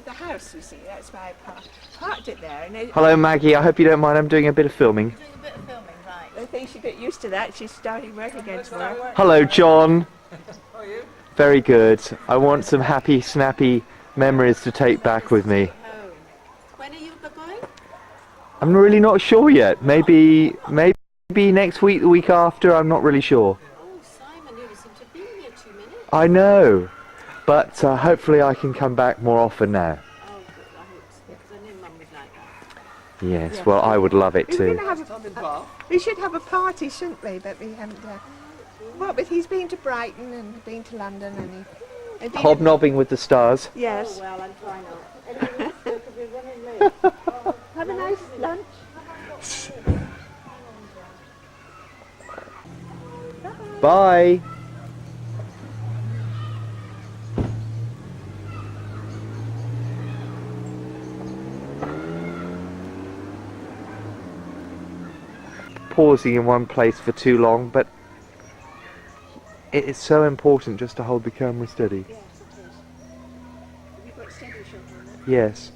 the house, you see. That's why I parked it there. And Hello Maggie, I hope you don't mind, I'm doing a bit of filming. Doing a bit of filming, right. I think she'll get used to that. She's starting work again tomorrow. Hello John. How are you? Very good. I want some happy, snappy memories to take back with me. Home. When are you going? I'm really not sure yet. Maybe next week, the week after, I'm not really sure. Oh, Simon, you only seem to have been here 2 minutes. I know, but hopefully I can come back more often now. Oh, good. I hope so, because I knew Mum would like that. Yes, well I would love it too. We should have a party, shouldn't we? But we haven't. Well, but he's been to Brighton and been to London and he. Hobnobbing with the stars. Yes. Oh, well, I'm trying not. Anyway, because we're running late. Have a nice lunch. Bye. Pausing in one place for too long, but it is so important just to hold the camera steady. Yes, it is. Have you got steady shot on it? Yes.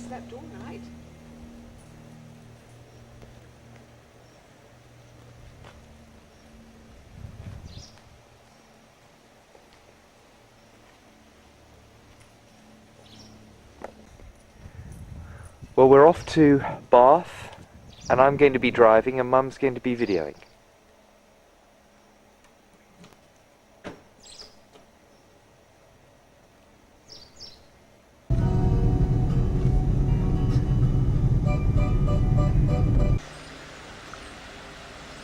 slept all night. Well, we're off to Bath, and I'm going to be driving, and Mum's going to be videoing.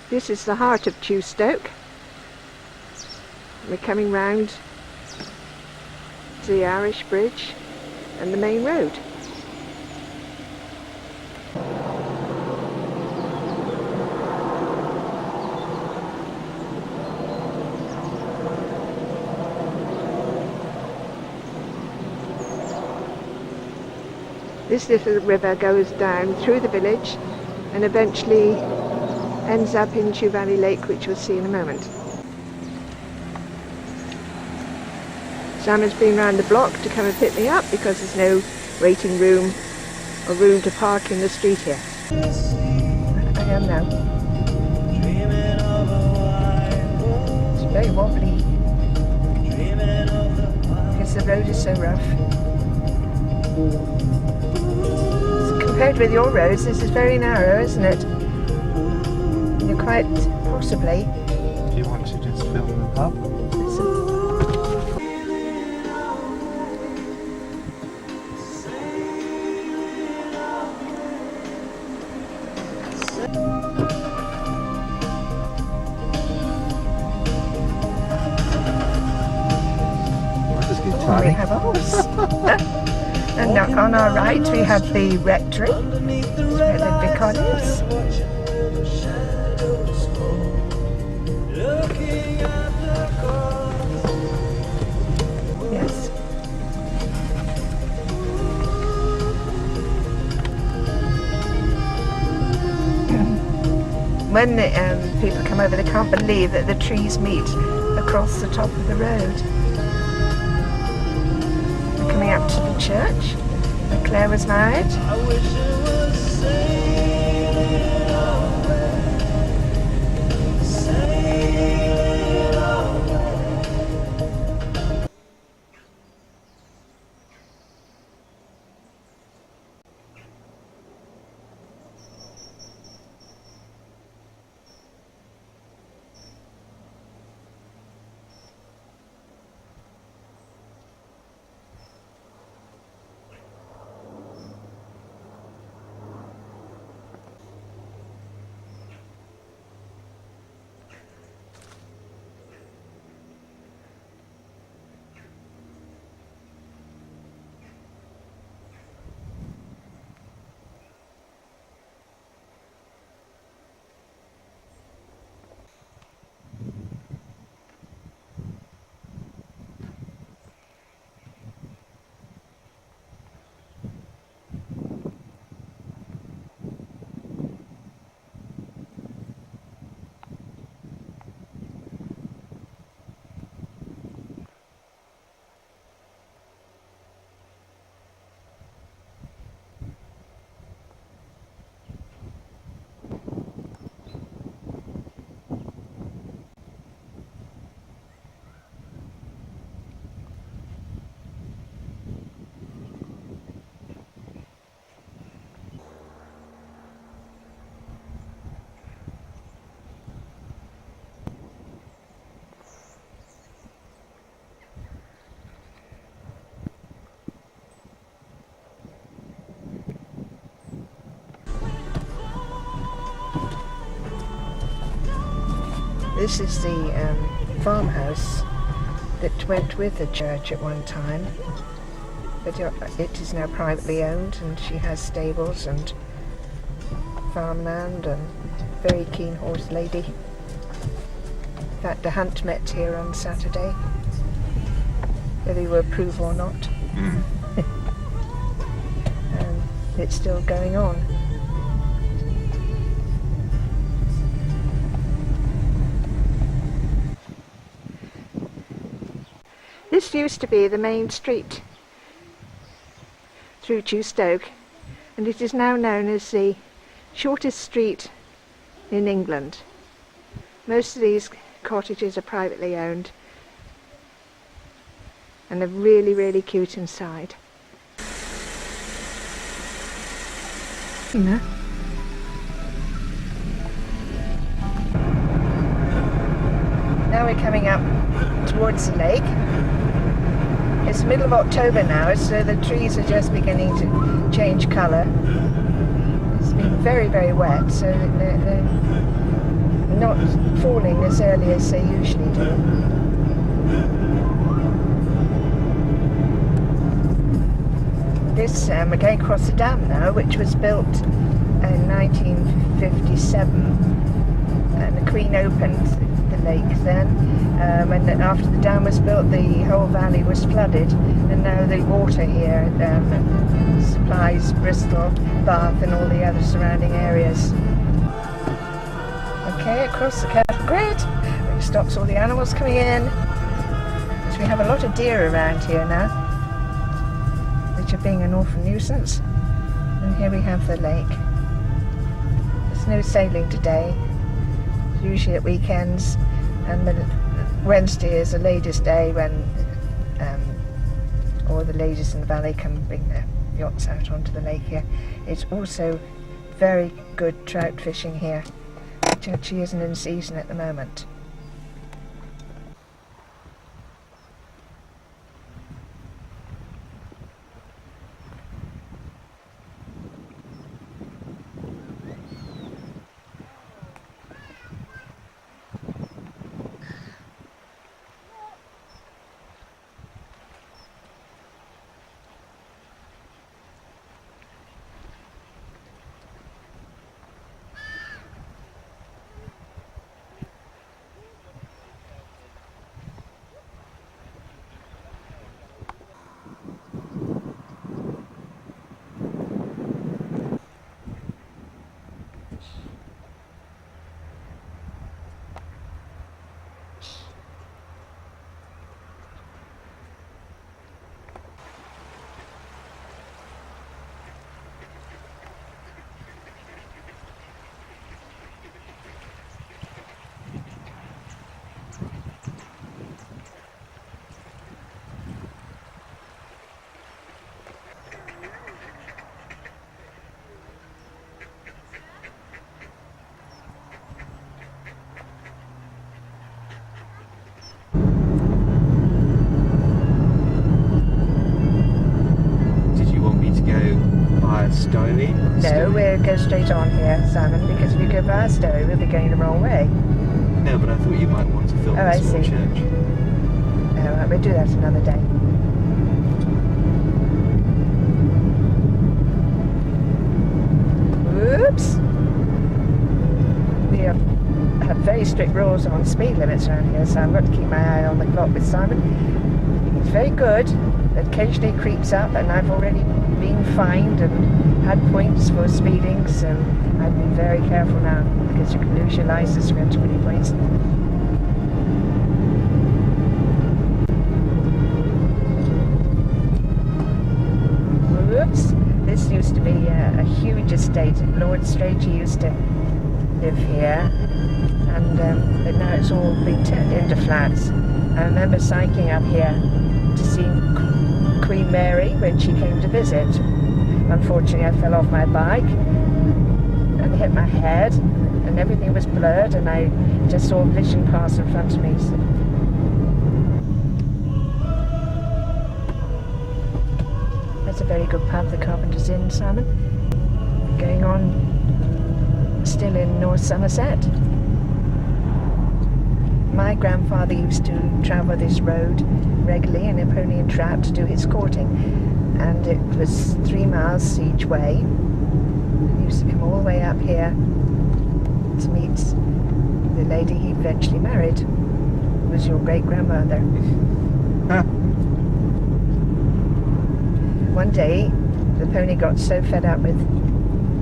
This is the heart of Chewstoke. We're coming round to the Irish Bridge and the main road. This little river goes down through the village and eventually ends up in Chew Valley Lake, which we'll see in a moment. Sam has been round the block to come and pick me up because there's no waiting room or room to park in the street here. I am now. It's very wobbly because the road is so rough. Compared with your roads, this is very narrow, isn't it? You're quite possibly. Do you want to just film the pub? We have ours. And on our right we have the rectory, where the vicar lives. Yes. When people come over, they can't believe that the trees meet across the top of the road. Coming up to the church where Claire was married. This is the farmhouse that went with the church at one time, but it is now privately owned, and she has stables and farmland and very keen horse lady. In fact, the hunt met here on Saturday, whether you approve or not. And it's still going on. This used to be the main street through Chewstoke, and it is now known as the shortest street in England. Most of these cottages are privately owned and they're really, really cute inside. Now we're coming up towards the lake. It's the middle of October now, so the trees are just beginning to change colour. It's been very, very wet, so they're not falling as early as they usually do. We're going across the dam now, which was built in 1957, and the Queen opened the lake then, and then after the dam was built the whole valley was flooded, and now the water here supplies Bristol, Bath and all the other surrounding areas. Okay, across the cattle grid, which stops all the animals coming in. So we have a lot of deer around here now, which are being an awful nuisance. And here we have the lake. There's no sailing today, usually at weekends, and Wednesday is the latest day when all the ladies in the valley can bring their yachts out onto the lake here. It's also very good trout fishing here, which actually isn't in season at the moment. Stony? No, we'll go straight on here, Simon, because if you go via Stowe, we'll be going the wrong way. No, but I thought you might want to film Oh, I this see. church. Oh, right, we'll do that another day. Whoops! We have very strict rules on speed limits around here, so I've got to keep my eye on the clock with Simon. It's very good. It occasionally creeps up, and I've already been fined and had points for speeding, so I'd be very careful now, because you can lose your license for too many points. Whoops! This used to be a huge estate. Lord Strachey used to live here, and but now it's all been turned into flats. I remember cycling up here to see Queen Mary when she came to visit. Unfortunately, I fell off my bike and hit my head, and everything was blurred, and I just saw a vision pass in front of me. That's a very good pub, the Carpenter's Inn, Simon. Going on still in North Somerset. My grandfather used to travel this road regularly in a pony and trap to do his courting, and it was 3 miles each way. He used to come all the way up here to meet the lady he eventually married, who was your great-grandmother. One day the pony got so fed up with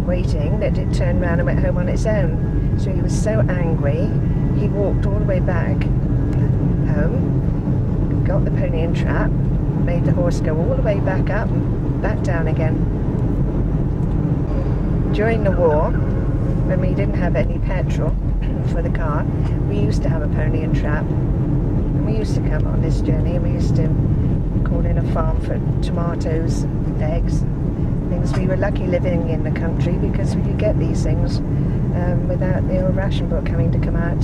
waiting that it turned round and went home on its own. So he was so angry he walked all the way back home, got the pony in trap, made the horse go all the way back up and back down again. during the war, when we didn't have any petrol for the car, we used to have a pony and trap. And we used to come on this journey, and we used to call in a farm for tomatoes, eggs, and things. We were lucky living in the country because we could get these things without the old ration book having to come out.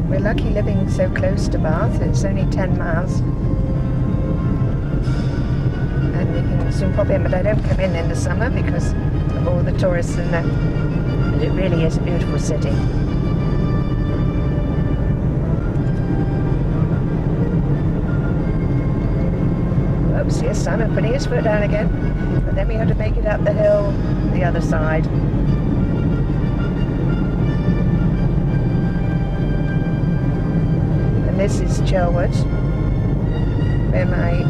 We're lucky living so close to Bath. It's only 10 miles. And we can soon pop in, but I don't come in the summer because of all the tourists and that. But it really is a beautiful city. Oops, here's Simon putting his foot down again. But then we have to make it up the hill the other side. And this is Chelwood, where my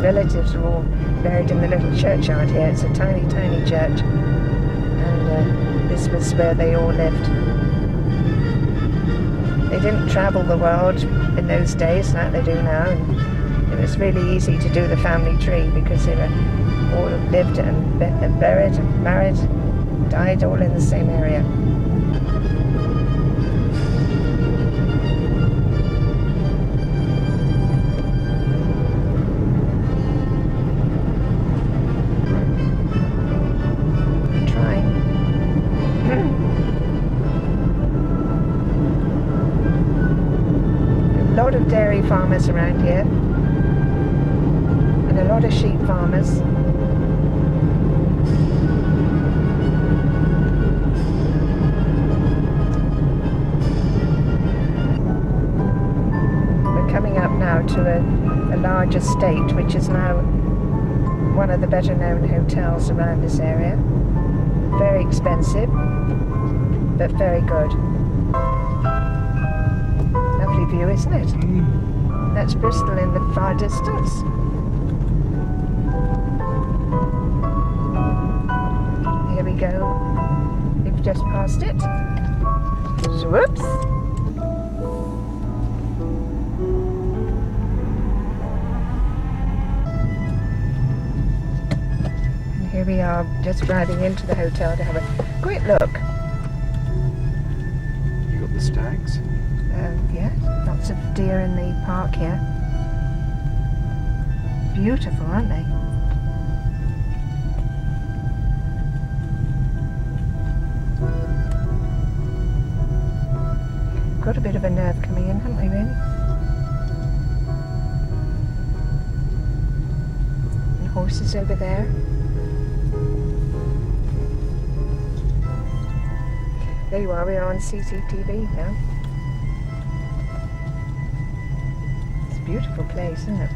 relatives are all buried in the little churchyard here. It's a tiny, tiny church. And this was where they all lived. They didn't travel the world in those days like they do now. And it was really easy to do the family tree because they were all lived and buried and married, died all in the same area. I'm trying. A lot of dairy farmers around here. A lot of sheep farmers. We're coming up now to a large estate, which is now one of the better known hotels around this area. Very expensive, but very good. Lovely view, isn't it? That's Bristol in the far distance. Here we go. We've just passed it. So, whoops. And here we are, just driving into the hotel to have a quick look. You got the stags? Yeah, lots of deer in the park here. Beautiful, aren't they? Got a bit of a nerve coming in, haven't we, really? And horses over there. There you are, we are on CCTV now. It's a beautiful place, isn't it?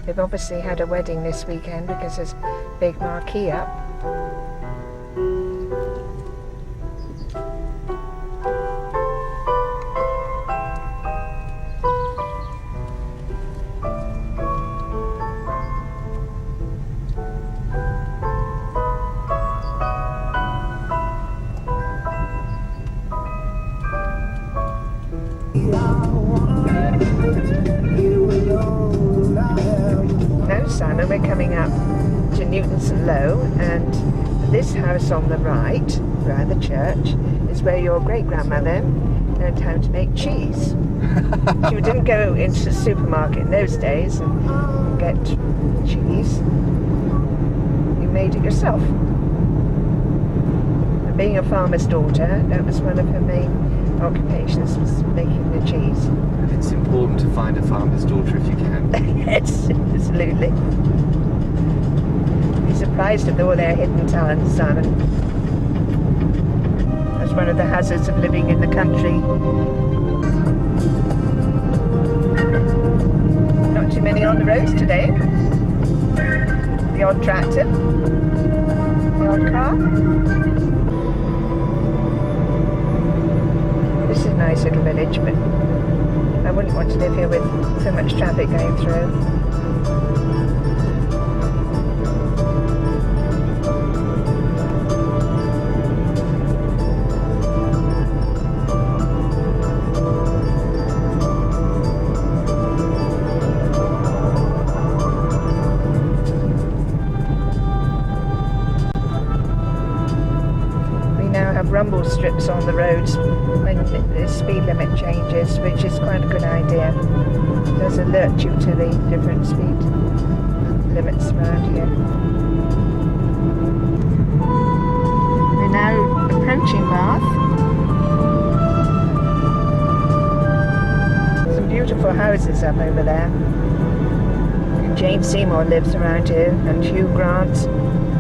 They've obviously had a wedding this weekend because there's a big marquee up. Now, Simon, we're coming up to Newton's Low, and this house on the right, around the church, is where your great-grandmother learned how to make cheese. She didn't go into the supermarket in those days and get cheese. You made it yourself. And being a farmer's daughter, that was one of her main occupations, was making the cheese. It's important to find a farmer's daughter if you can. Yes, absolutely. Be surprised at all their hidden talents, Simon. That's one of the hazards of living in the country. Not too many on the roads today. The odd tractor, the odd car. This is a nice little village, but I wouldn't want to live here with so much traffic going through. control strips on the roads when the speed limit changes, which is quite a good idea. It does alert you to the different speed limits around here. We're now approaching Bath. Some beautiful houses up over there. Jane Seymour lives around here, and Hugh Grant,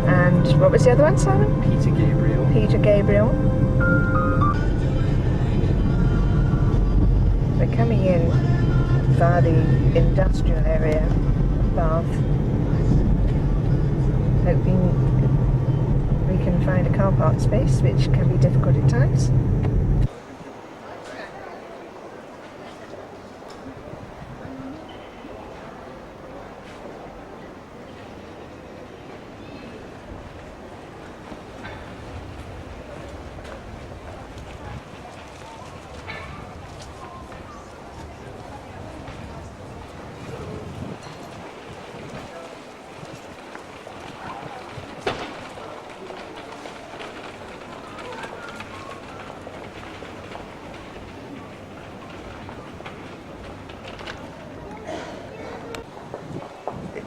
and what was the other one, Simon? Peter Gabriel. Peter Gabriel. We're coming in via the industrial area of Bath, hoping we can find a car park space, which can be difficult at times.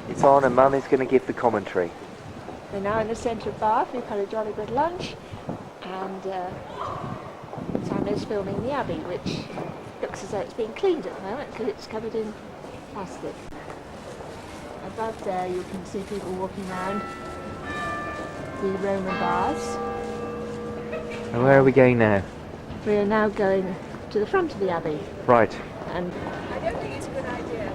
It's on and Mum is going to give the commentary. We're now in the centre of Bath. We've had a jolly good lunch, and Sam is filming the Abbey, which looks as though it's being cleaned at the moment because it's covered in plastic. Above there you can see people walking around the Roman baths. And where are we going now? We are now going to the front of the Abbey, Right. and I don't think it's a good idea.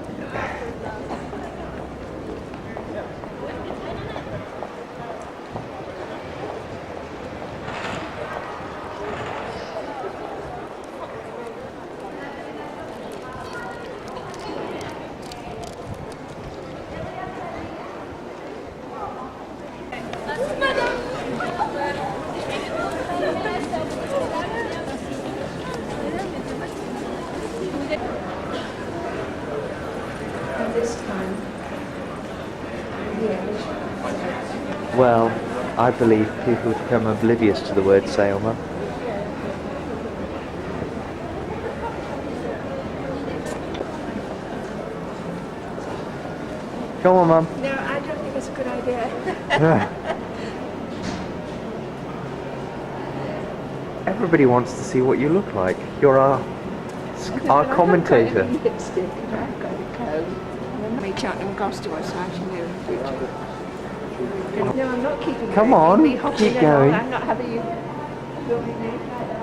And this time, Well, I believe people have become oblivious to the word sail, Mum. Come on, Mum. no, I don't think it's a good idea. Everybody wants to see what you look like. You're our commentator. I've got a lipstick and I've got a comb. And then Cheltenham costume or something in the future. No, I'm not keeping Come going. on, You'll be hopping keep along. going. I'm not having you filming me like that.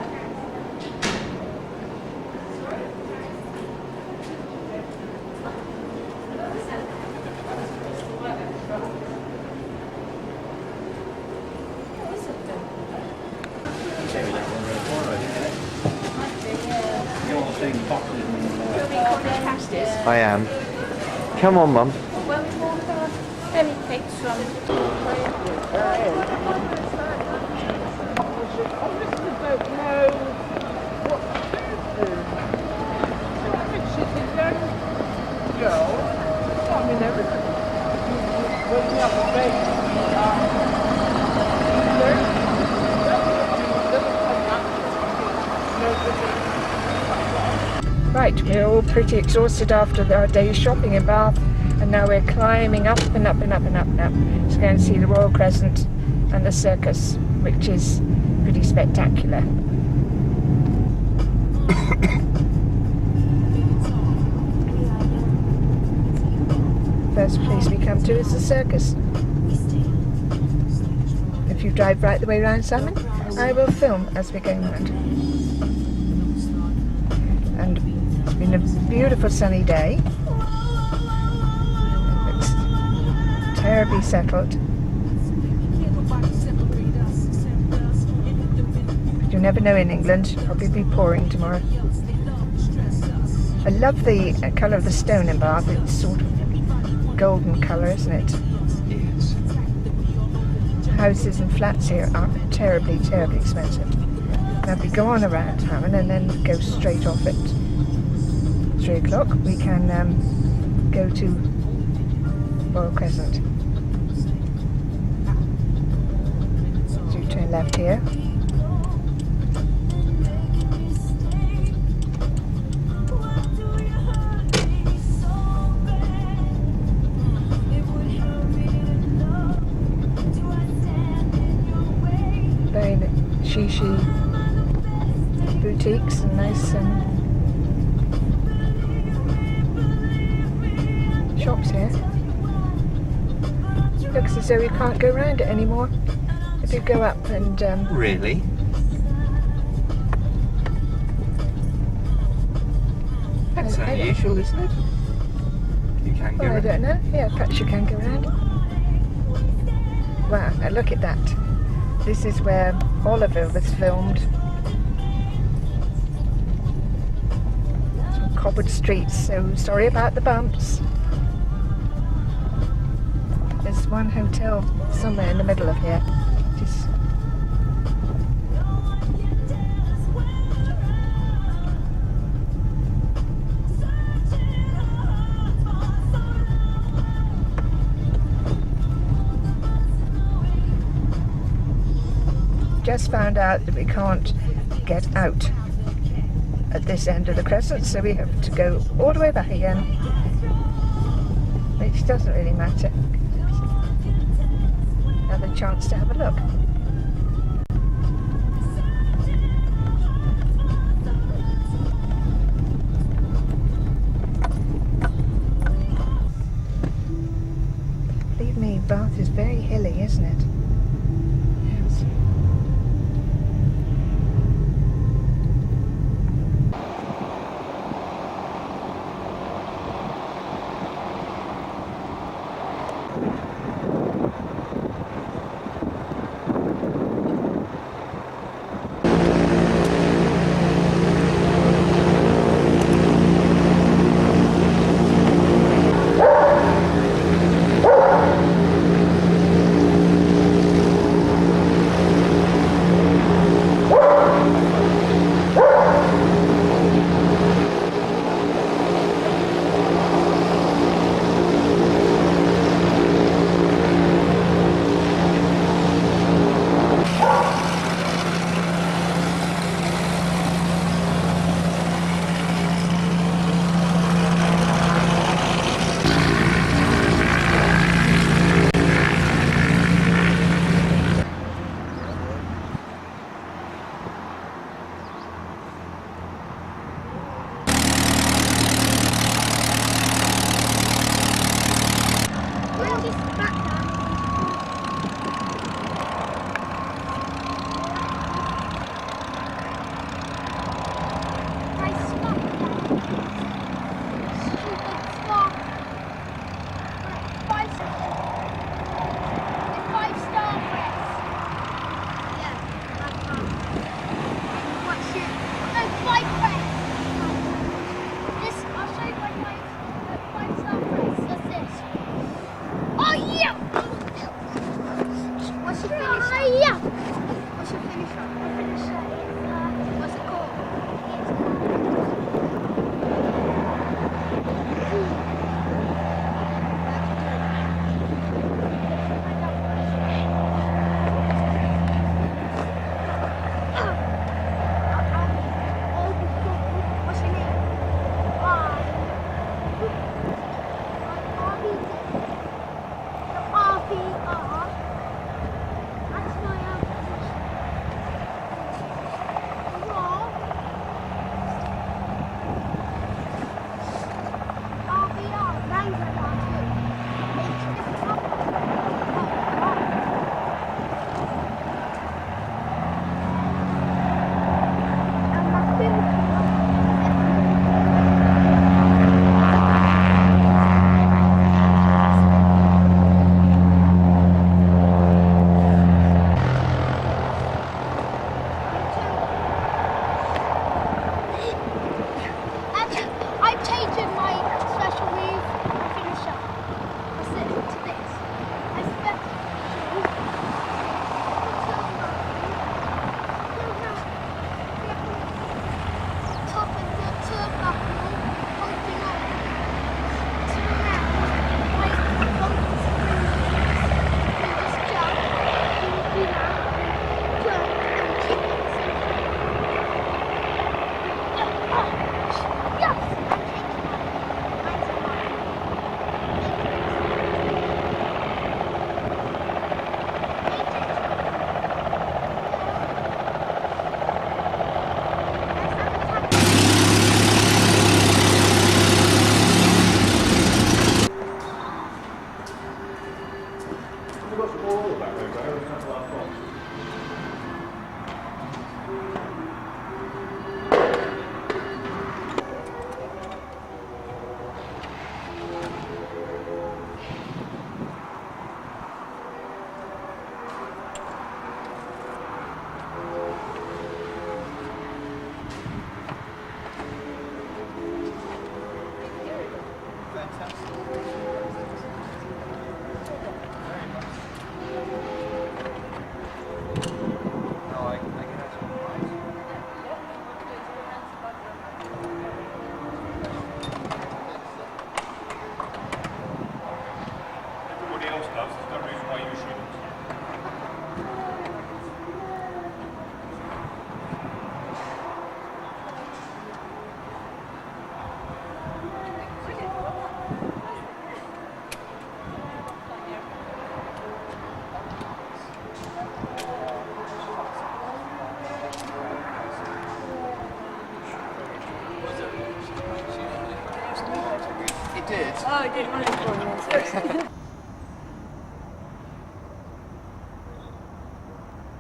I am. Come on, Mum. Any cakes from Right, we're all pretty exhausted after our day's shopping in Bath, and now we're climbing up and up and up and up and up to go and see the Royal Crescent and the circus, which is pretty spectacular. First place we come to is the circus. If you drive right the way round, Simon, I will film as we're going round. And it's been a beautiful sunny day. It's terribly settled. But you never know in England, it'll probably be pouring tomorrow. I love the colour of the stone in Bath. It's sort of golden colour, isn't it? Yes. Houses and flats here are terribly, terribly expensive. Now if we go on around Hammond and then go straight off at 3 o'clock, we can go to Royal Crescent. So you turn left here. shops here. Looks as though you can't go round it anymore. If you go up and Really? That's I- unusual, isn't it? You can go well, I around. don't know. Yeah, perhaps you can go round. Wow, now look at that. This is where Oliver was filmed. Some cobbled streets, so sorry about the bumps. There's one hotel somewhere in the middle of here. Just found out that we can't get out at this end of the crescent, so we have to go all the way back again, which doesn't really matter. Another chance to have a look. Believe me, Bath is very hilly, isn't it? Yes. did. Oh, I did one of the yes.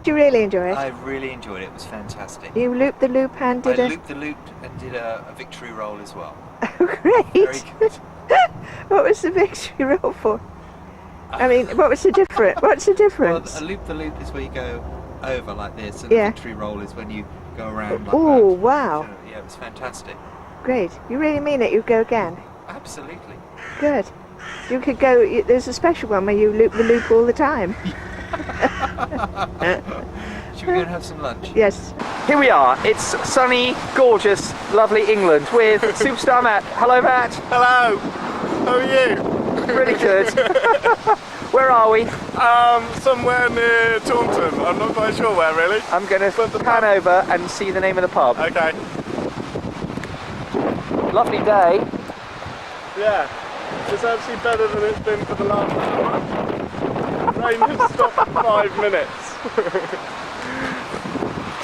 Did you really enjoy it? I really enjoyed it. It was fantastic. You looped the loop and did I a... looped the loop and did a victory roll as well. Oh, great! Very good. What was the victory roll for? I mean, what's the Well, difference? a loop the loop is where you go over like this, and Yeah. the victory roll is when you go around like Oh, that. wow. So, yeah, it was fantastic. Great. You really mean it? You'd go again? Absolutely. Good. You could go... There's a special one where you loop the loop all the time. Should we go and have some lunch? Yes. Here we are. It's sunny, gorgeous, lovely England with Superstar Matt. Hello, Matt. Hello, how are you? Really good. Where are we? Somewhere near Taunton. I'm not quite sure where really. I'm going But to the pan pub- over and see the name of the pub. Okay. Lovely day. Yeah. It's actually better than it's been for the last hour. Rain has stopped in 5 minutes.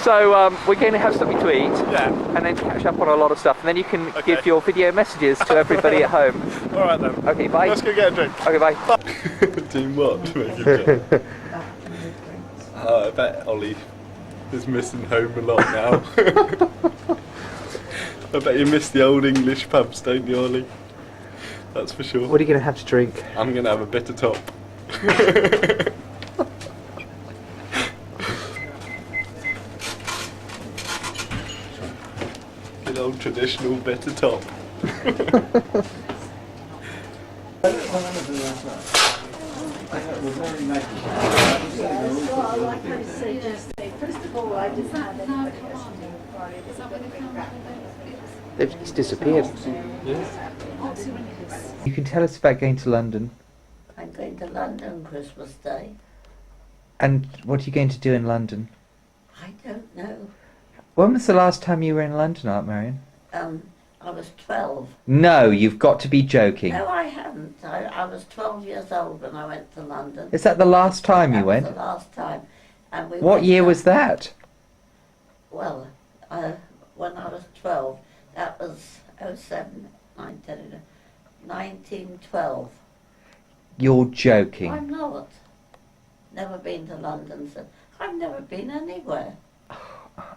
So we're going to have something to eat Yeah. and then catch up on a lot of stuff. And then you can Okay. give your video messages to everybody at home. Alright then. Okay, bye. Let's go get a drink. Okay, bye. Doing what to make a joke? I bet Ollie is missing home a lot now. I bet you miss the old English pubs, don't you, Ollie? That's for sure. What are you going to have to drink? I'm gonna have a bitter top. Good old traditional bitter top. It's disappeared. You can tell us about going to London. I'm going to London Christmas Day. And what are you going to do in London? I don't know. When was the last time you were in London, Aunt Marianne? I was 12. No, you've got to be joking. No, I haven't. I was 12 years old when I went to London. Is that the last time That you was went? the last time. And we What went year up- was that? Well, when I was 12, that was 07, 1912. You're joking. I'm not. Never been to London, so I've never been anywhere. Aunt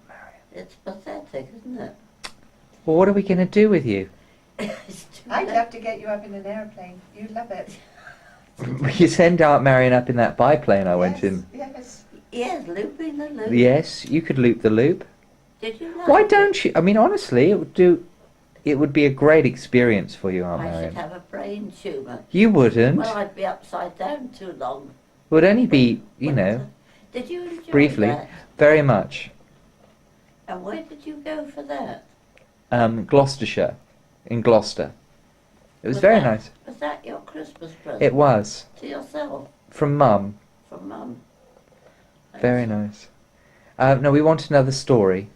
Marianne. It's pathetic, isn't it? Well, what are we going to do with you? It's too I'd late. love to get you up in an aeroplane. You'd love it. You send Aunt Marianne up in that biplane I went in. Yes. Yes, looping the loop. Yes, you could loop the loop. Did you like Why it? don't you? I mean, honestly, it would be a great experience for you, Aunt I should Marianne. have a brain tumour. You wouldn't. Well, I'd be upside down too long. It would only be, you know, Did you enjoy briefly. that? Very much. And where did you go for that? Gloucestershire, in Gloucester. It was Was very that- nice. Was that your Christmas present? It was. To yourself, From Mum. from Mum. Very nice. No, we want another story.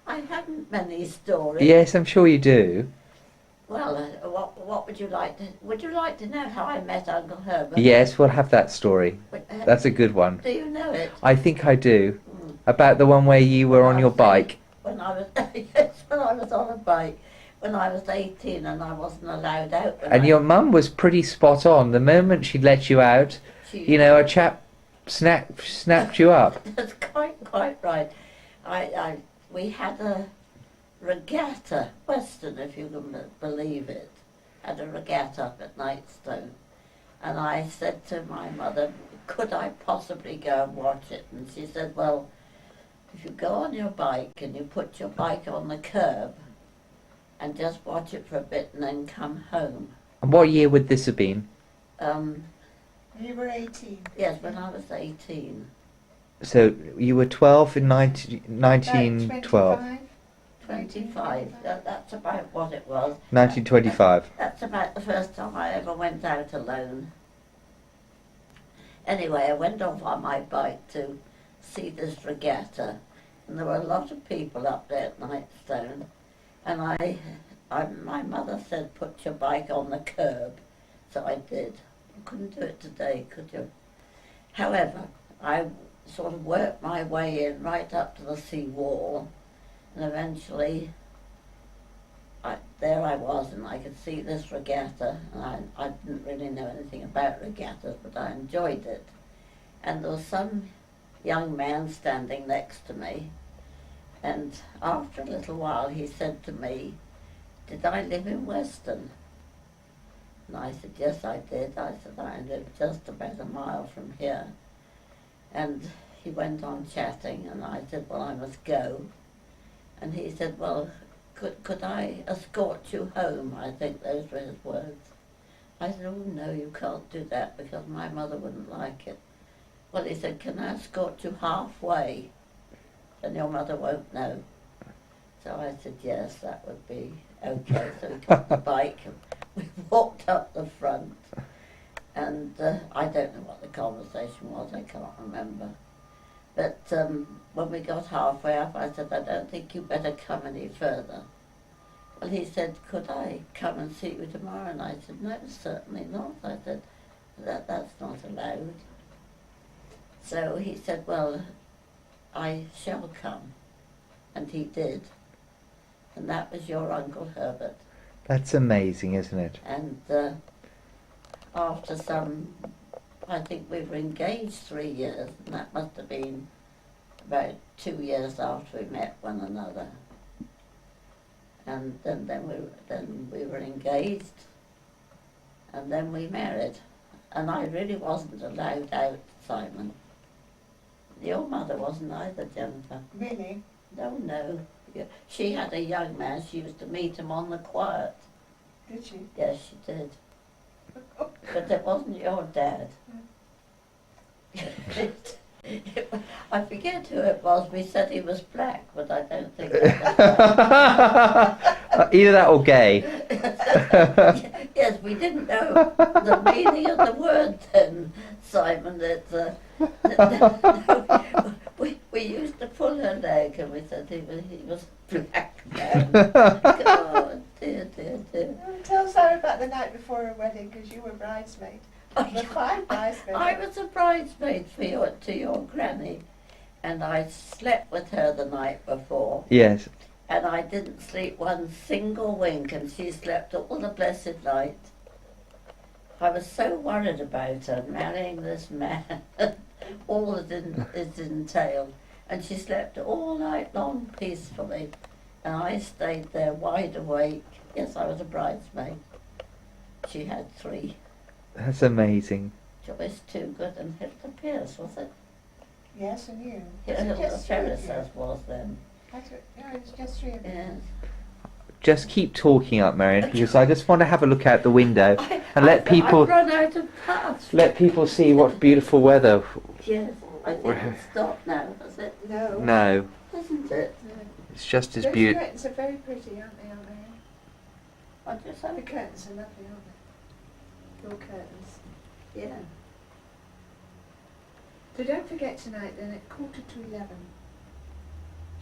I haven't many stories. Yes, I'm sure you do. Well, what would you like to? Would you like to know how I met Uncle Herbert? Yes, we'll have that story. But, That's a good one. do you know it? I think I do. Mm. About the one where you were on your bike. When I was yes, when I was on a bike, when I was 18 and I wasn't allowed out. when And I- your mum was pretty spot on. The moment she'd let you out, she- you know, a chap snapped you up. That's quite right. We had a regatta, Western, if you can believe it, had a regatta up at Nightstone. And I said to my mother, could I possibly go and watch it? And she said, well, if you go on your bike and you put your bike on the curb and just watch it for a bit and then come home. And what year would this have been? You were 18. Yes, when I was 18. So you were 12 in 1912. 25, that's about what it was. 1925. That's about the first time I ever went out alone. Anyway, I went off on my bike to see this regatta, and there were a lot of people up there at Nightstone, and my mother said, put your bike on the curb, so I did. You couldn't do it today, could you? However, I sort of worked my way in right up to the sea wall, and eventually there I was, and I could see this regatta, and I didn't really know anything about regattas, but I enjoyed it. And there was some young man standing next to me, and after a little while he said to me, "Did I live in Weston?" And I said, "Yes, I did." I said, "I lived just about a mile from here." And he went on chatting, and I said, "Well, I must go." And he said, "Well, could I escort you home?" I think those were his words. I said, "Oh, no, you can't do that because my mother wouldn't like it." Well, he said, "Can I escort you halfway? Then your mother won't know." So I said, "Yes, that would be okay." So we got the bike and we walked up the front. And I don't know what the conversation was, I can't remember. But when we got halfway up, I said, "I don't think you better come any further." Well, he said, "Could I come and see you tomorrow?" And I said, "No, certainly not." I said, that's not allowed." So he said, "Well, I shall come." And he did. And that was your Uncle Herbert. That's amazing, isn't it? And after some, I think we were engaged 3 years, and that must have been about 2 years after we met one another. And then we were engaged, and then we married. And I really wasn't allowed out, Simon. Your mother wasn't either, Jennifer. Really? No. Yeah. She had a young man, she used to meet him on the quiet. Did she? Yes, she did. But it wasn't your dad. I forget who it was. We said he was black, but I don't think that was Either that or gay. Yes, we didn't know the meaning of the word then, Simon. We used to pull her leg and we said he was black man. Oh, dear. Tell Sarah about the night before her wedding, because you were bridesmaid. The fine bridesmaid. I was a bridesmaid to your granny, and I slept with her the night before. Yes. And I didn't sleep one single wink, and she slept all the blessed night. I was so worried about her marrying this man, all that it entailed. And she slept all night long peacefully, and I stayed there wide awake. Yes, I was a bridesmaid. She had 3. That's amazing. Joyce Toogood and Hilda Pierce, was it? Yes, and you. Yeah, Hilda Pierce was then. No, it was just 3 of you. Yes. Just keep talking up, Marianne, because I just want to have a look out the window and let I've people run out of puffs. let people see what beautiful weather. Yes, I think it's stopped now, has it? No. No, Isn't it? it's just as Those beautiful. curtains are very pretty, aren't they, What do you say? The curtains are lovely, aren't they? Your curtains. Yeah. So don't forget tonight then at 11:45.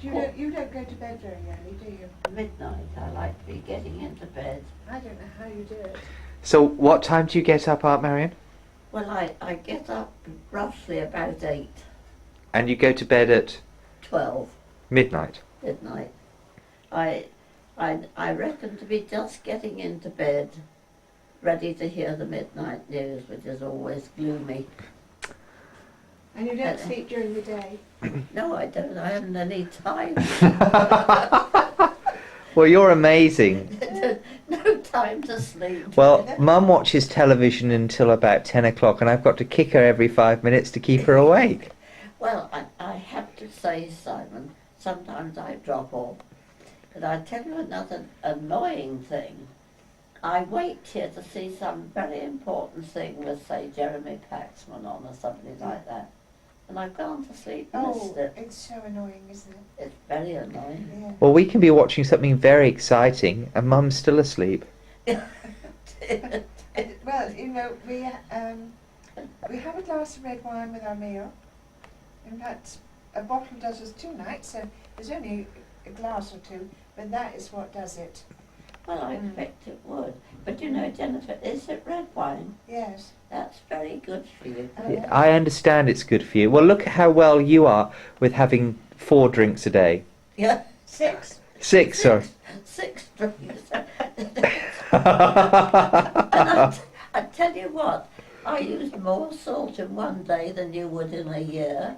You don't go to bed very early, do you? Midnight, I like to be getting into bed. I don't know how you do it. So, what time do you get up, Aunt Marianne? Well, I get up roughly about 8, And you go to bed at 12 midnight. midnight. I reckon to be just getting into bed, ready to hear the midnight news, which is always gloomy. And you don't sleep during the day. No, I don't. I haven't any time. Well, you're amazing. No time to sleep. Well, Mum watches television until about 10 o'clock, and I've got to kick her every 5 minutes to keep her awake. Well, I have to say, Simon, sometimes I drop off. But I tell you another annoying thing. I wait here to see some very important thing with, say, Jeremy Paxman on or something like that. And I've gone to sleep and missed it. It's so annoying, isn't it? It's very annoying. Yeah. Well, we can be watching something very exciting, and Mum's still asleep. Well, you know, we have a glass of red wine with our meal. In fact, a bottle does us 2 nights, so there's only a glass or 2, but that is what does it. Well, I expect it would. But you know, Jennifer, is it red wine? Yes. That's very good for you. Yeah, I understand it's good for you. Well, look at how well you are with having 4 drinks a day. Yeah. 6. 6, sorry. 6 drinks. I tell you what, I used more salt in one day than you would in a year.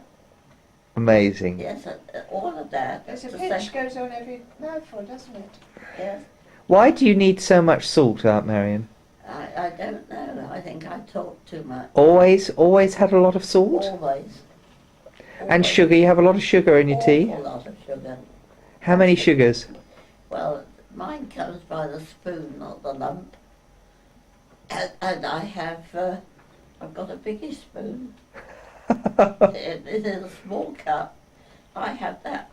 Amazing. Yes, all of that. There's a to pinch say- goes on every mouthful, doesn't it? Yes, Why do you need so much salt, Aunt Marianne? I don't know. I think I talk too much. Always had a lot of salt? Always. And Always. sugar, you have a lot of sugar in your tea? Awful lot of sugar. How many sugars? Well, mine comes by the spoon, not the lump. And I have, I've got a biggie spoon. It is a small cup. I have that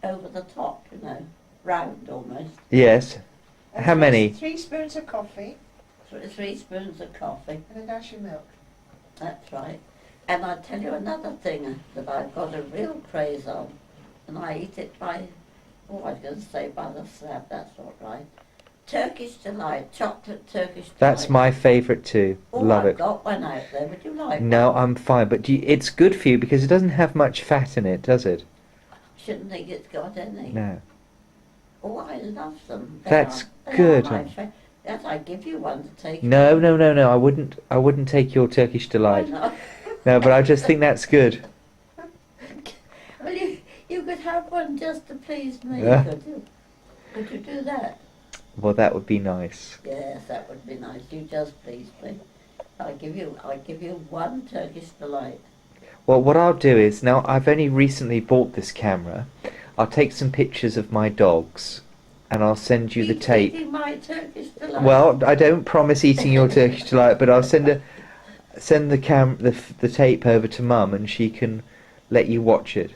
over the top, you know, round almost. Yes. And How many? 3 spoons of coffee 3 spoons of coffee. and a dash of milk. That's right. And I tell you another thing that I've got a real craze on, and I eat it by, oh, I was going to say by the slab, that's not right. Turkish Delight, chocolate Turkish Delight. That's my favourite too. Oh, Love I've it. got one out there. Would you like No, one? I'm fine, but it's good for you because it doesn't have much fat in it, does it? Shouldn't think it's got any. No. Oh, I love them. That's they good. Are my yes, I give you one to take. No. I wouldn't take your Turkish Why delight. not? No, but I just think that's good. Well, you could have one just to please me, Yeah. could you? Could you do that? Well, that would be nice. Yes, that would be nice. You just please me. I'll give you one Turkish Delight. Well, what I'll do is, now I've only recently bought this camera, I'll take some pictures of my dogs and I'll send you the Keep tape. eating my Turkish Delight. Well, I don't promise eating your Turkish delight, but I'll send the tape over to Mum and she can let you watch it.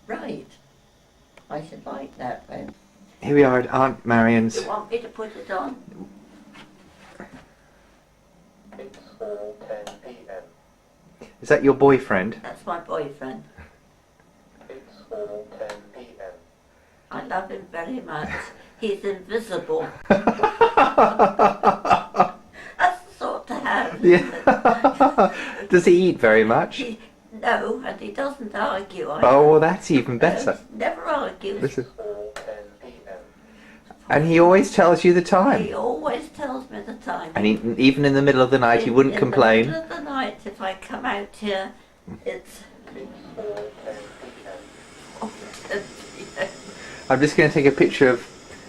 Right. I should like that then. Here we are at Aunt Marianne's. You want me to put it on? It's 4:10 p.m. Is that your boyfriend? That's my boyfriend. It's 4:10 p.m. I love him very much. He's invisible. That's the sort to have. Yeah. Does he eat very much? No, and he doesn't argue. Oh, well, that's even better. Never argues. Listen. 4:10 p.m. And he always tells you the time. He always tells me the time. And even in the middle of the night, he wouldn't complain. In the middle of the night, if I come out here, it's... It's 4:10 p.m. I'm just going to take a picture of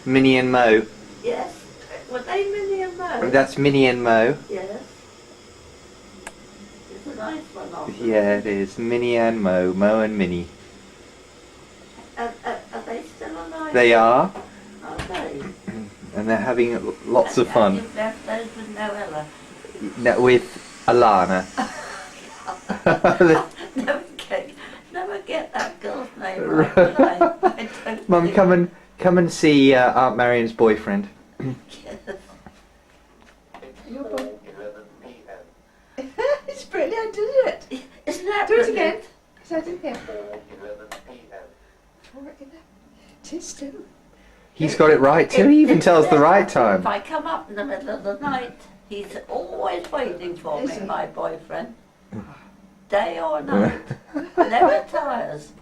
Minnie and Mo. Yes. Were they Minnie and Mo? That's Minnie and Mo. Yes. It's a nice one of them. Yeah, it is. Minnie and Mo. Mo and Minnie. Are they still alive? They are, Are they? and they're having lots of And fun. you've left those with Noella. No, with Alana. Never get that girl's name right, will I? I don't Mum, think- come and see Aunt Marianne's boyfriend. It's Your boy. 4:11 p.m. It's brilliant, isn't it? Isn't that Do it brilliant? again. Because I didn't hear. 4:11 p.m. 4:11. It is too. He's got it right too. He even tells the right If time. I come up in the middle of the night, he's always waiting for Is me, he? my boyfriend. Day or night. Never tires.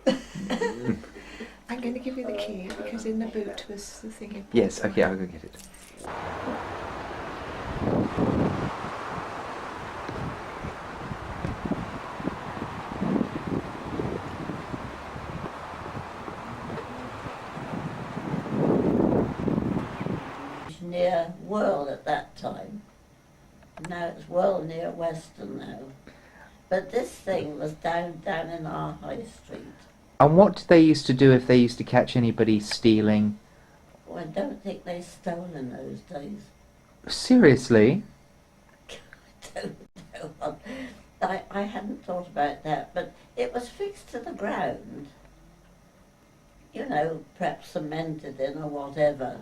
I'm going to give you the key because in the boot was the thing you... Yes, okay, I'll go get it. It's near Whirl at that time. Now it's Whirl near Western now. But this thing was down in our high street. And what did they used to do if they used to catch anybody stealing? Well, I don't think they stole in those days. Seriously? I don't know. I hadn't thought about that, but it was fixed to the ground. You know, perhaps cemented in or whatever.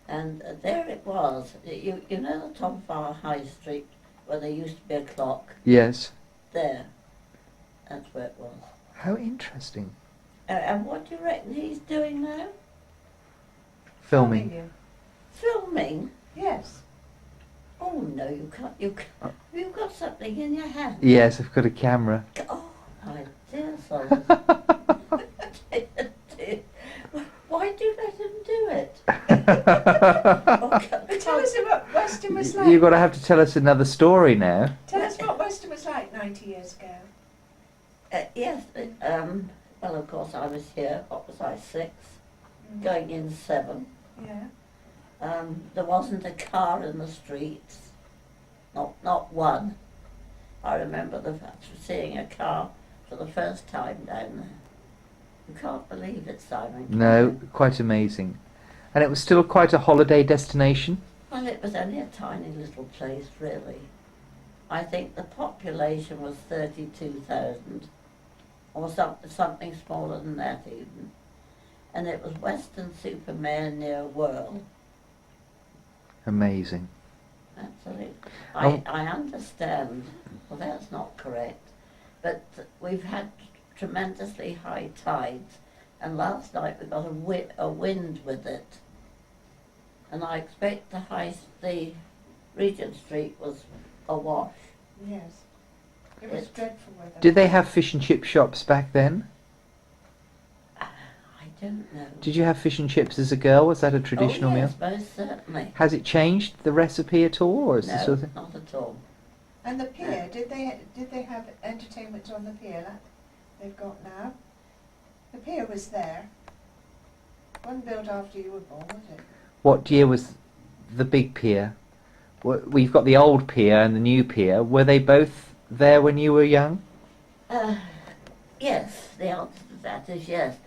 And there it was. You know the top of our high street where there used to be a clock? Yes. There. That's where it was. How interesting. And what do you reckon he's doing now? Filming. you. Filming? Yes. Oh no, you can't. Have you got something in your hand? Yes, I've got a camera. Oh, my dear soul. Why do you let him do But tell us what Weston was like. You've got to have to tell us another story now. Tell us what Weston was like 90 years ago. Yes, well, of course, I was here. What was I, 6? Going in 7. Yeah. There wasn't a car in the streets, not one. I remember seeing a car for the first time down there. You can't believe it, Simon. can No, you? quite amazing. And it was still quite a holiday destination? Well, it was only a tiny little place, really. I think the population was 32,000, or something smaller than that even. And it was Weston-super-Mare near Whirl. Amazing. Absolutely. Oh. I understand, well, that's not correct, but we've had tremendously high tides, and last night we got a wind with it. And I expect the Regent Street was awash. Yes. It was dreadful weather. Did they have fish and chip shops back then? I don't know. Did you have fish and chips as a girl? Was that a traditional oh, meal? yes, most certainly. Has it changed the recipe at all, or is it No, sort of not at all. And the pier, did they have entertainment on the pier like they've got now? The pier was there. Wasn't built after you were born, was it? what year was the big pier? We've got the old pier and the new pier. Were they both there when you were young? Yes, the answer to that is yes.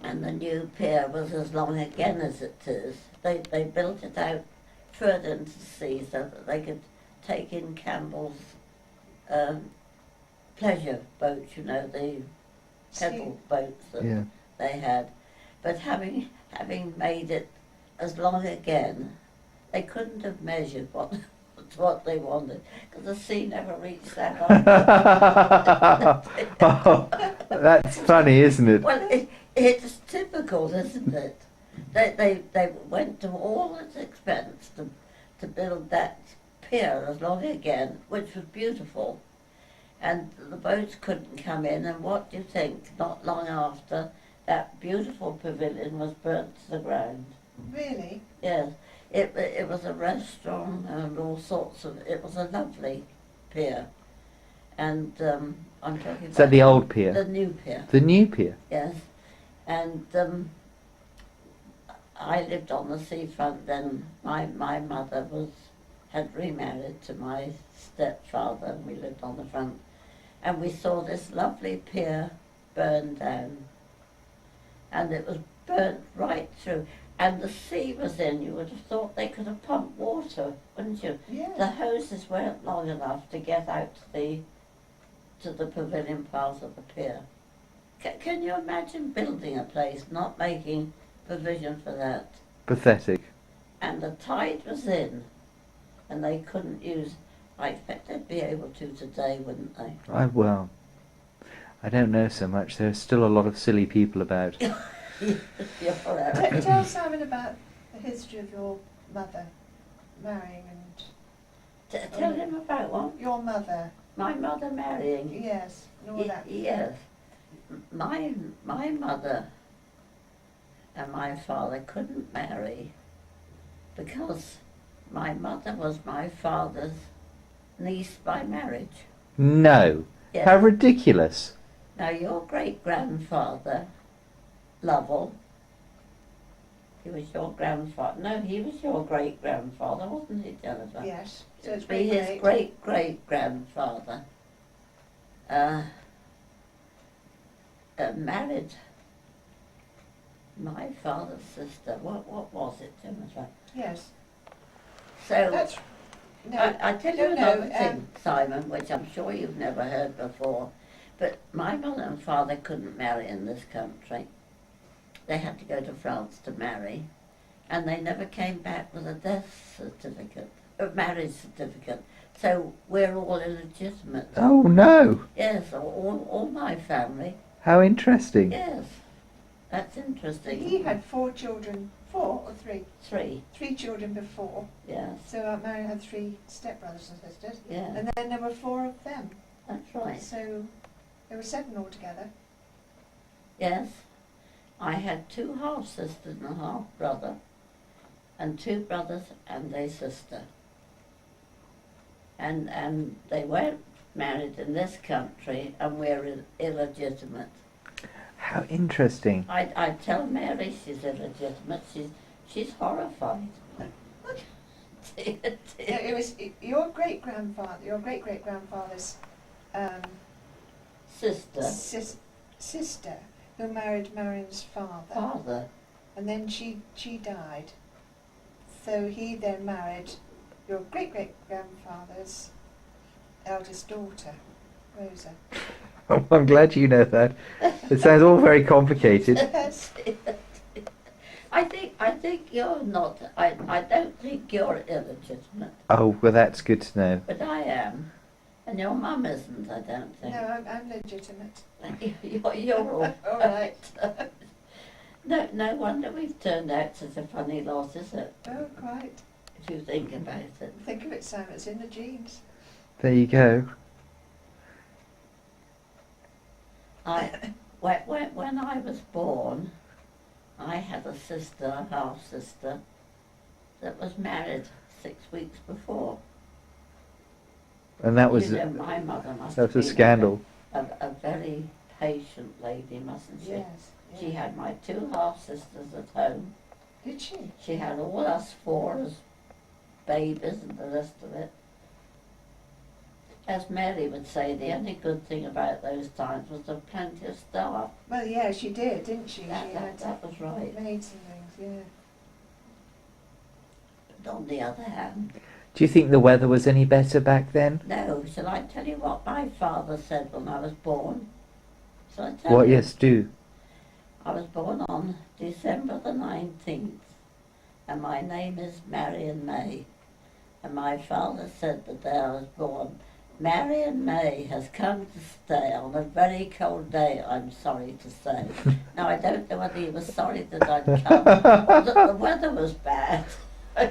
And the new pier was as long again as it is. They built it out further into the sea so that they could take in Campbell's pleasure boats, you know, the pedal boats that they had. But having made it as long again, they couldn't have measured what they wanted, because the sea never reached that up. Oh, that's funny, isn't it? Well, it's typical, isn't it? They went to all its expense to build that pier as long again, which was beautiful. And the boats couldn't come in, and what do you think? Not long after, that beautiful pavilion was burnt to the ground. Really? Yes. It was a restaurant and all sorts of... It was a lovely pier. And I'm talking about... Is that the old pier? The new pier. The new pier? Yes. And I lived on the seafront then. My mother had remarried to my stepfather, and we lived on the front. And we saw this lovely pier burn down. And it was burnt right through. And the sea was in. You would have thought they could have pumped water, wouldn't you? Yeah. The hoses weren't long enough to get out to the pavilion part of the pier. Can you imagine building a place, not making provision for that? Pathetic. And the tide was in, and they couldn't use... I expect they'd be able to today, wouldn't they? Well, I don't know so much. There's still a lot of silly people about. You're right. Tell Simon about the history of your mother marrying and... Tell him about what? Your mother. My mother marrying. Yes, and all that. Yes. My mother and my father couldn't marry because my mother was my father's niece by marriage. No. Yes. How ridiculous. Now your great-grandfather, Lovell, he was your grandfather. No, he was your great-grandfather, wasn't he, Jennifer? Yes. So it's Be his great-great-grandfather. Married my father's sister. What was it, Jennifer? Yes. So That's... No. I tell you No, another thing, Simon, which I'm sure you've never heard before. But my mother and father couldn't marry in this country. They had to go to France to marry, and they never came back with a death certificate, a marriage certificate. So we're all illegitimate. Oh, no. Yes, all my family. How interesting. Yes, that's interesting. He had 4 children, 4 or 3? 3. 3 children before. Yes, So Aunt Mary had 3 stepbrothers and sisters. yeah, And then there were 4 of them. that's right. So there were 7 altogether. Yes, I had 2 half sisters and a half brother, and 2 brothers and a sister. And they weren't married in this country, and we're illegitimate. How interesting. I tell Mary she's illegitimate. She's horrified. Dear, dear. Yeah, it was your great grandfather's Sister, sister who married Marianne's father. and then she died. So he then married your great grandfather's eldest daughter, Rosa. Oh, I'm glad you know that. It sounds all very complicated. Yes. I think you're not. I don't think you're illegitimate, Oh, well, that's good to know. but I am, and your mum isn't. I don't No, think. I'm legitimate. You're all All right. No wonder we've turned out such a funny lot, is it? Oh, quite. If you think about it. Think of it, Sam. It's in the genes. There you go. When I was born, I had a sister, a half sister, that was married 6 weeks before. And that was You know, my mother must that have was a been scandal. a very patient lady, mustn't she? Yes. She had my 2 half sisters at home. Did she? She had all us 4 as babies and the rest of it. As Mary would say, the only good thing about those times was there plenty of staff. Well, yeah, she did, didn't she? That was right. Maids and things, But on the other hand, Do you think the weather was any better back then? no, shall I tell you what my father said when I was born? Shall I tell What? you? Yes, do. I was born on December the 19th, and my name is Marianne May. And my father said the day I was born, Marianne May has come to stay on a very cold day, I'm sorry to say. Now, I don't know whether he was sorry that I'd come or that the weather was bad. I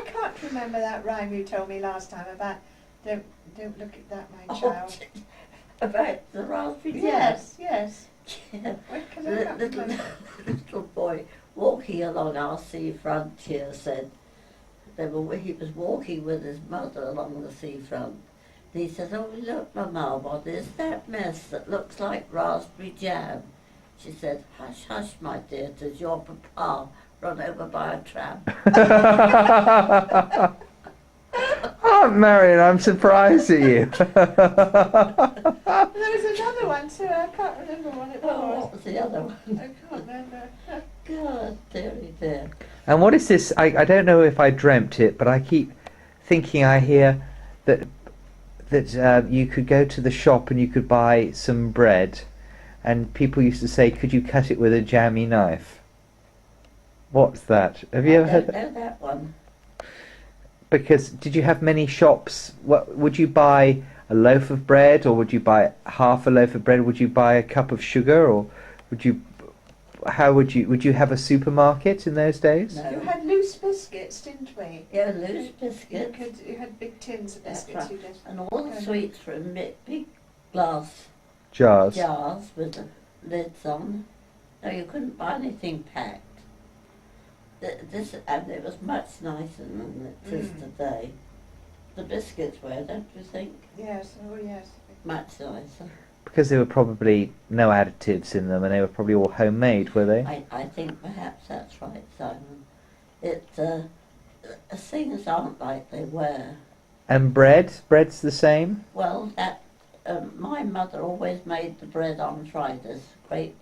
can't remember that rhyme you told me last time about don't look at that, my child. About the raspberry jam. Yes. Yeah. Because I The can't little, remember. little boy walking along our sea frontier said, he was walking with his mother along the seafront. And he said, "Oh, look, Mamma, what is that mess that looks like raspberry jam?" She said, "Hush, hush, my dear, 'tis your papa run over by a tram." Oh, Marion, I'm surprised at you. There was another one too, I can't remember what it Oh, was. what was the other one? I can't remember. God, dearie dear. And what is this? I don't know if I dreamt it, but I keep thinking I hear that you could go to the shop and you could buy some bread, and people used to say, "Could you cut it with a jammy knife?" What's that? Have you ever heard I that? don't know that one. Because did you have many shops? What would you buy? A loaf of bread, or would you buy half a loaf of bread? Would you buy a cup of sugar, or would you? How would you have a supermarket in those days? No. You had loose biscuits, didn't we? Yeah, loose biscuits. You had big tins of That's biscuits. right. You just And all the sweets were in big glass Jars. jars with the lids on. No, you couldn't buy anything packed. And it was much nicer than it is today. The biscuits were, don't you think? Yes. Oh yes. Much nicer. Because there were probably no additives in them, and they were probably all homemade, were they? I think perhaps that's right, Simon. Things aren't like they were. And bread's the same. Well, my mother always made the bread on Fridays. Great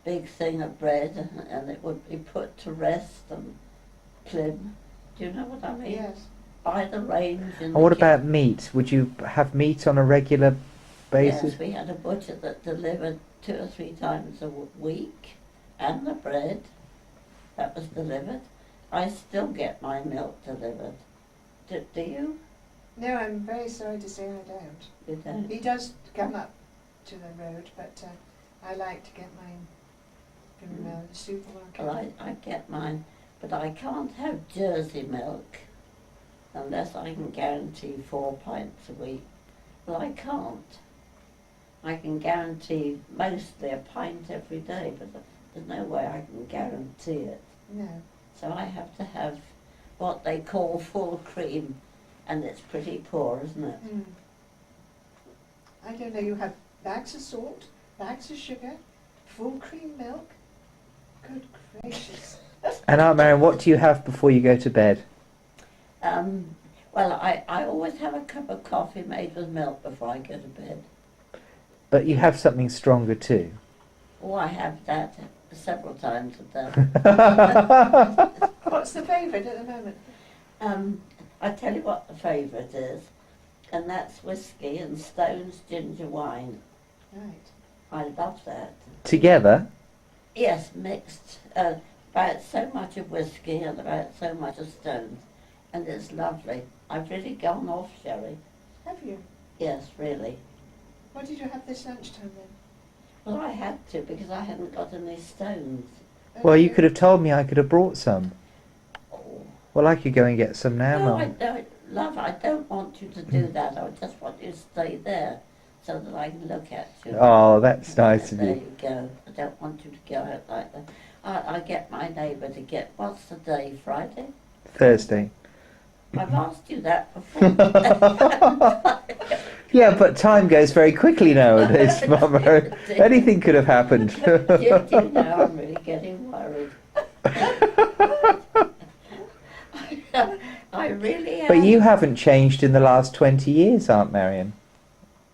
big thing of bread, and it would be put to rest and plim. Do you know what I mean? Yes. By the range. And what about meat? Would you have meat on a regular basis? Yes, we had a butcher that delivered 2 or 3 times a week, and the bread that was delivered. I still get my milk delivered. Do you? No, I'm very sorry to say I don't. You don't? He does come up to the road, but I like to get mine from the supermarket. Well, I get mine, but I can't have Jersey milk unless I can guarantee 4 pints a week. Well, I can't. I can guarantee mostly a pint every day, but there's no way I can guarantee it. No. So I have to have what they call full cream, and it's pretty poor, isn't it? I don't know, you have bags of salt, bags of sugar, full cream milk. Good gracious. And Aunt Marianne, what do you have before you go to bed? Well, I always have a cup of coffee made with milk before I go to bed. But you have something stronger too. Oh, I have that several times a day. What's the favourite at the moment? I tell you what the favourite is, and that's whiskey and Stone's ginger wine. Right. I love that. Together? Yes, mixed. About so much of whiskey and about so much of Stone's, and it's lovely. I've really gone off sherry. Have you? Yes, really. What did you have this lunchtime then? Well, I had to because I hadn't got any Stones. Well, you could have told me, I could have brought some. Oh. Well, I could go and get some now, No, I Mum. don't, love. I don't want you to do that. I just want you to stay there so that I can look at you. Oh, that's nice of There you. you go. I don't want you to go out like that. I get my neighbour to get, what's the day, Friday? Thursday. I've asked you that before. Yeah, but time goes very quickly nowadays, Mama. Anything could have happened. Do you know, I'm really getting worried. I really am. But you haven't changed in the last 20 years, Aunt Marianne.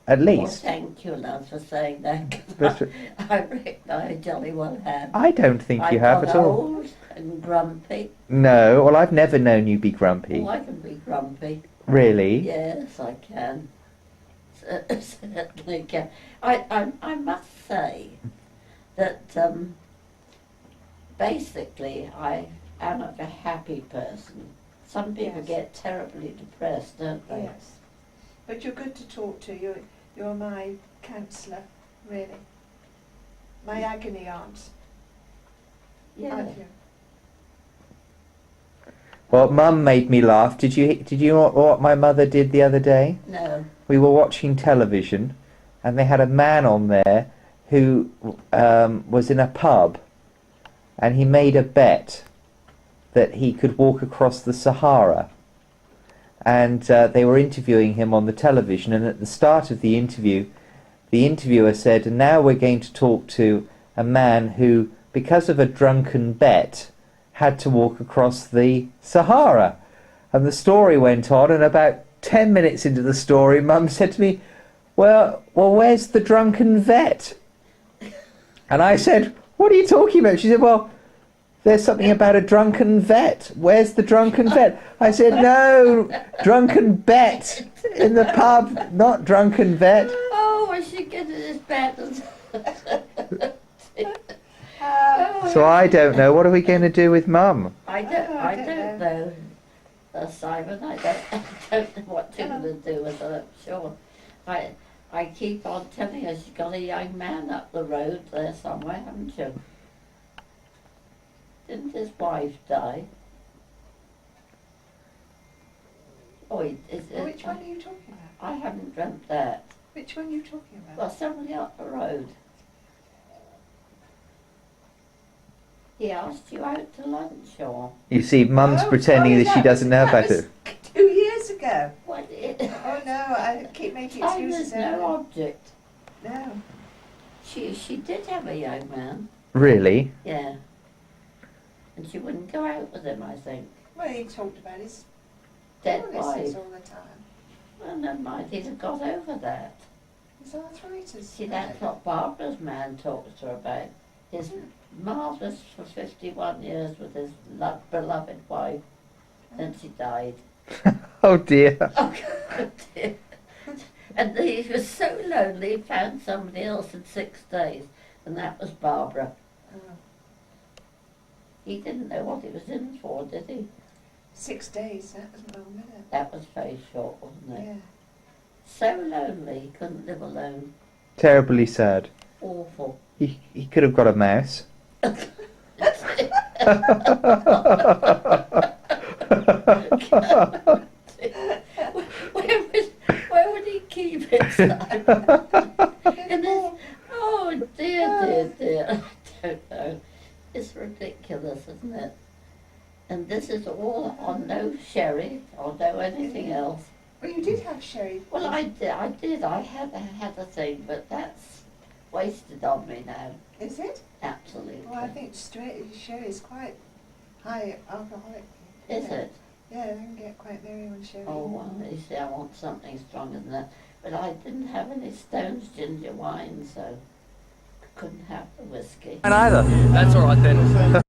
At Well, least. thank you, love, for saying that. 'Cause But I reckon I jolly well have. I don't think you have got at all. old and grumpy. No, well, I've never known you be grumpy. Oh, I can be grumpy. Really? Yes, I can. Certainly can. I must say that basically I am a very happy person. Some people Yes. get terribly depressed, don't they? Yes. But you're good to talk to. You're my counsellor, really. My agony aunt, Yeah. aren't you? Well, Mum made me laugh. Did you know what my mother did the other day? No. We were watching television, and they had a man on there who was in a pub, and he made a bet that he could walk across the Sahara. And they were interviewing him on the television, and at the start of the interview, the interviewer said, and now we're going to talk to a man who, because of a drunken bet, had to walk across the Sahara. And the story went on, and about 10 minutes into the story, Mum said to me, well, where's the drunken vet? And I said, what are you talking about? She said, well, there's something about a drunken vet. Where's the drunken vet? I said, no, drunken bet in the pub, not drunken vet. Oh, I should get it as bad as... So I don't know. What are we going to do with Mum? I don't know, Simon. I don't know what you're going to do with her, I'm sure. I keep on telling her she's got a young man up the road there somewhere, haven't you? Didn't his wife die? Oh, Which one are you talking about? I haven't dreamt that. Which one are you talking about? Well, somebody up the road. He asked you out to lunch, or You see, Mum's Oh, pretending sorry, that she doesn't know about was it. 2 years ago. what? Oh no, I keep making Oh, there's excuses. no Ellen. object. No. She did have a young man, Really? yeah. And she wouldn't go out with him, I think. Well, he talked about his Dead illnesses wife. all the time. Well, never mind, he'd have got over that. His arthritis. See, that's what Barbara's man talks to her about. His marvellous for 51 years with his beloved wife. Then she died. Oh dear. Oh, dear. And he was so lonely, he found somebody else in 6 days, and that was Barbara. Oh, He didn't know what he was in for, did he? 6 days, that was long, wasn't it? That was very short, wasn't it? Yeah. So lonely, he couldn't live alone. Terribly sad. Awful. He could have got a mouse. Where would he keep it, Simon? In I don't know. It's ridiculous, isn't it? And this is all on no sherry or no anything else. Well, you did have sherry. Well, I did. I had a thing, but that's wasted on me now. Is it? Absolutely. Well, I think sherry is quite high alcoholic. Is it? Yeah, they can get quite merry on sherry. Oh, well, you see, I want something stronger than that. But I didn't have any Stone's ginger wine, so I couldn't have the whiskey. And either. That's all right then.